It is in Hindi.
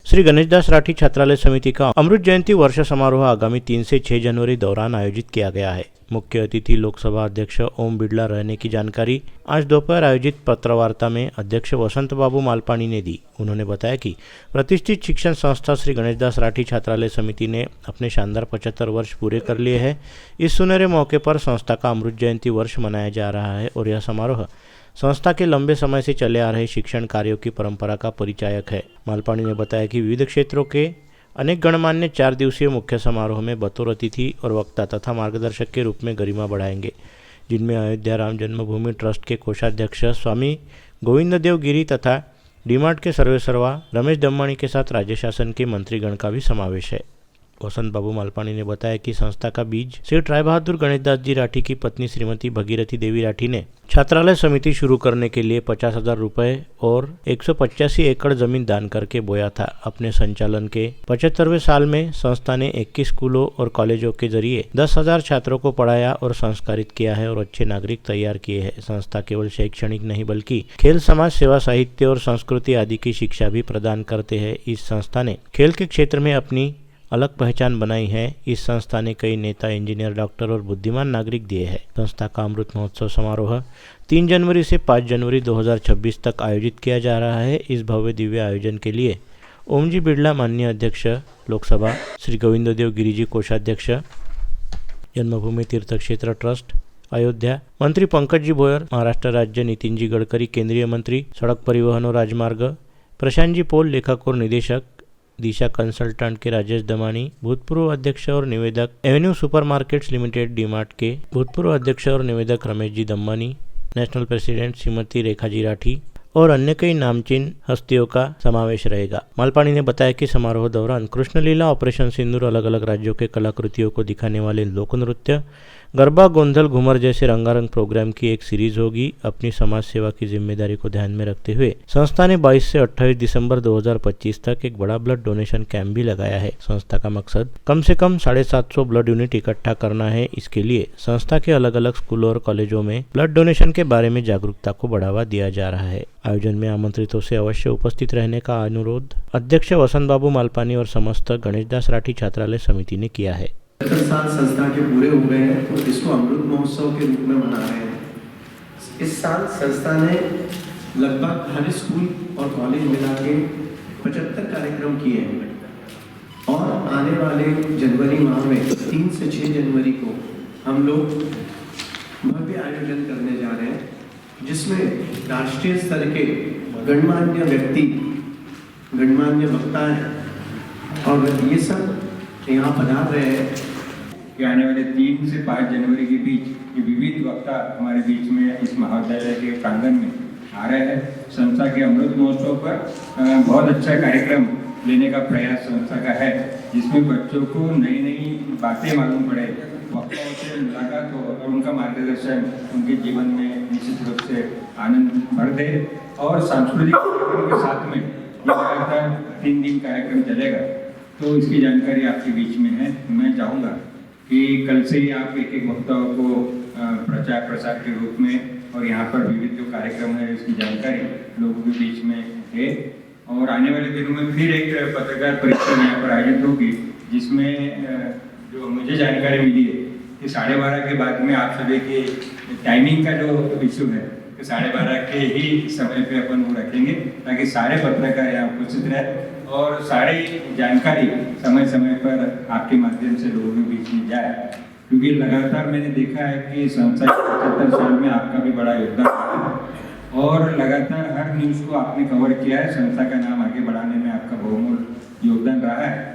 श्री गणेशदास राठी छात्रालय समिति का अमृत जयंती वर्ष समारोह आगामी 3 से 6 जनवरी दौरान आयोजित किया गया है। मुख्य अतिथि लोकसभा अध्यक्ष ओम बिड़ला रहने की जानकारी आज दोपहर आयोजित पत्रवार्ता में अध्यक्ष वसंत बाबू मालपानी ने दी। उन्होंने बताया कि प्रतिष्ठित शिक्षण संस्था श्री गणेशदास राठी छात्रालय समिति ने अपने शानदार 75 वर्ष पूरे कर लिए हैं। इस सुनहरे मौके पर संस्था का अमृत जयंती वर्ष मनाया जा रहा है और यह समारोह संस्था के लंबे समय से चले आ रहे शिक्षण कार्यों की परंपरा का परिचायक है। मालपानी ने बताया कि विविध क्षेत्रों के अनेक गणमान्य 4 दिवसीय मुख्य समारोह में बतौर अतिथि और वक्ता तथा मार्गदर्शक के रूप में गरिमा बढ़ाएंगे, जिनमें अयोध्या राम जन्मभूमि ट्रस्ट के कोषाध्यक्ष स्वामी गोविंददेव गिरी तथा डीमार्ट के सर्वेसर्वा रमेश दम्माणी के साथ राज्य शासन के मंत्रीगण का भी समावेश है। वसंत बाबू मालपानी ने बताया कि संस्था का बीज श्री ट्राई बहादुर गणेशदास जी राठी की पत्नी श्रीमती भगीरथी देवी राठी ने छात्रालय समिति शुरू करने के लिए 50,000 रुपए और 185 एकड़ जमीन दान करके बोया था। अपने संचालन के 75वें साल में संस्था ने 21 स्कूलों और कॉलेजों के जरिए 10,000 छात्रों को पढ़ाया और संस्कारित किया है और अच्छे नागरिक तैयार किए हैं। संस्था केवल शैक्षणिक नहीं बल्कि खेल, समाज सेवा, साहित्य और संस्कृति आदि की शिक्षा भी प्रदान करते हैं। इस संस्था ने खेल के क्षेत्र में अपनी अलग पहचान बनाई है। इस संस्था ने कई नेता, इंजीनियर, डॉक्टर और बुद्धिमान नागरिक दिए हैं। संस्था का अमृत महोत्सव समारोह 3 जनवरी से 5 जनवरी 2026 तक आयोजित किया जा रहा है। इस भव्य दिव्य आयोजन के लिए ओमजी बिड़ला माननीय अध्यक्ष लोकसभा, श्री गोविंददेव गिरी जी कोषाध्यक्ष जन्मभूमि तीर्थ क्षेत्र ट्रस्ट अयोध्या, मंत्री पंकज जी भोयर, महाराष्ट्र राज्य नितिन जी गडकरी केंद्रीय मंत्री सड़क परिवहन और राजमार्ग, प्रशांत जी पोल लेखक और निदेशक, दिशा कंसल्टेंट के राजेश दमानी, भूतपूर्व अध्यक्ष और निवेदक एवेन्यू सुपरमार्केट्स लिमिटेड डीमार्ट के भूतपूर्व अध्यक्ष और निवेदक रमेश जी दम्मानी, नेशनल प्रेसिडेंट श्रीमती रेखा जी राठी और अन्य कई नामचीन हस्तियों का समावेश रहेगा। मालपानी ने बताया कि समारोह दौरान कृष्णलीला, ऑपरेशन सिंदूर, अलग अलग राज्यों के कलाकृतियों को दिखाने वाले लोक नृत्य, गरबा, गोंधल, घूमर जैसे रंगारंग प्रोग्राम की एक सीरीज होगी। अपनी समाज सेवा की जिम्मेदारी को ध्यान में रखते हुए संस्था ने 22 से 28 दिसंबर 2025 तक एक बड़ा ब्लड डोनेशन कैंप भी लगाया है। संस्था का मकसद कम से कम 750 ब्लड यूनिट इकट्ठा करना है। इसके लिए संस्था के अलग अलग स्कूलों और कॉलेजों में ब्लड डोनेशन के बारे में जागरूकता को बढ़ावा दिया जा रहा है। आयोजन में आमंत्रितों से अवश्य उपस्थित रहने का अनुरोध अध्यक्ष वसंत बाबू मालपानी और समस्त गणेशदास राठी छात्रालय समिति ने किया है। 70 साल संस्था के पूरे हो गए हैं तो इसको अमृत महोत्सव के रूप में मना रहे हैं। इस साल संस्था ने लगभग हर स्कूल और कॉलेज मिला के 75 कार्यक्रम किए हैं और आने वाले जनवरी माह में 3 से 6 जनवरी को हम लोग भव्य आयोजन करने जा रहे हैं, जिसमें राष्ट्रीय स्तर के गणमान्य व्यक्ति, गणमान्य वक्ता हैं और ये सब यहाँ पधार रहे हैं कि आने वाले 3 से 5 जनवरी के बीच ये विविध वक्ता हमारे बीच में इस महाविद्यालय के प्रांगण में आ रहे हैं। संस्था के अमृत महोत्सव पर बहुत अच्छा कार्यक्रम लेने का प्रयास संस्था का है, जिसमें बच्चों को नई नई बातें मालूम पड़े, वक्ताओं से मुलाकात हो और उनका मार्गदर्शन उनके जीवन में निश्चित रूप से आनंद भर दे। और सांस्कृतिक कार्यक्रम के साथ में ये लगातार 3 दिन कार्यक्रम चलेगा, तो इसकी जानकारी आपके बीच में है। मैं चाहूँगा कि कल से ही आप एक वक्ताओं को प्रचार प्रसार के रूप में और यहाँ पर विविध जो कार्यक्रम है इसकी जानकारी लोगों के बीच में है। और आने वाले दिनों में फिर एक पत्रकार परिषद यहाँ पर आयोजित होगी, जिसमें जो मुझे जानकारी मिली है कि 12:30 के बाद में आप सभी के टाइमिंग का जो इशू है कि 12:30 के ही समय पे अपन वो रखेंगे, ताकि सारे पत्रकार यहाँ उपस्थित रहे और सारी जानकारी समय समय पर आपके माध्यम से लोगों के बीच में जाए। क्योंकि लगातार मैंने देखा है कि संस्था के 75 साल में आपका भी बड़ा योगदान है और लगातार हर न्यूज़ को आपने कवर किया है। संस्था का नाम आगे बढ़ाने में आपका बहुमूल्य योगदान रहा है।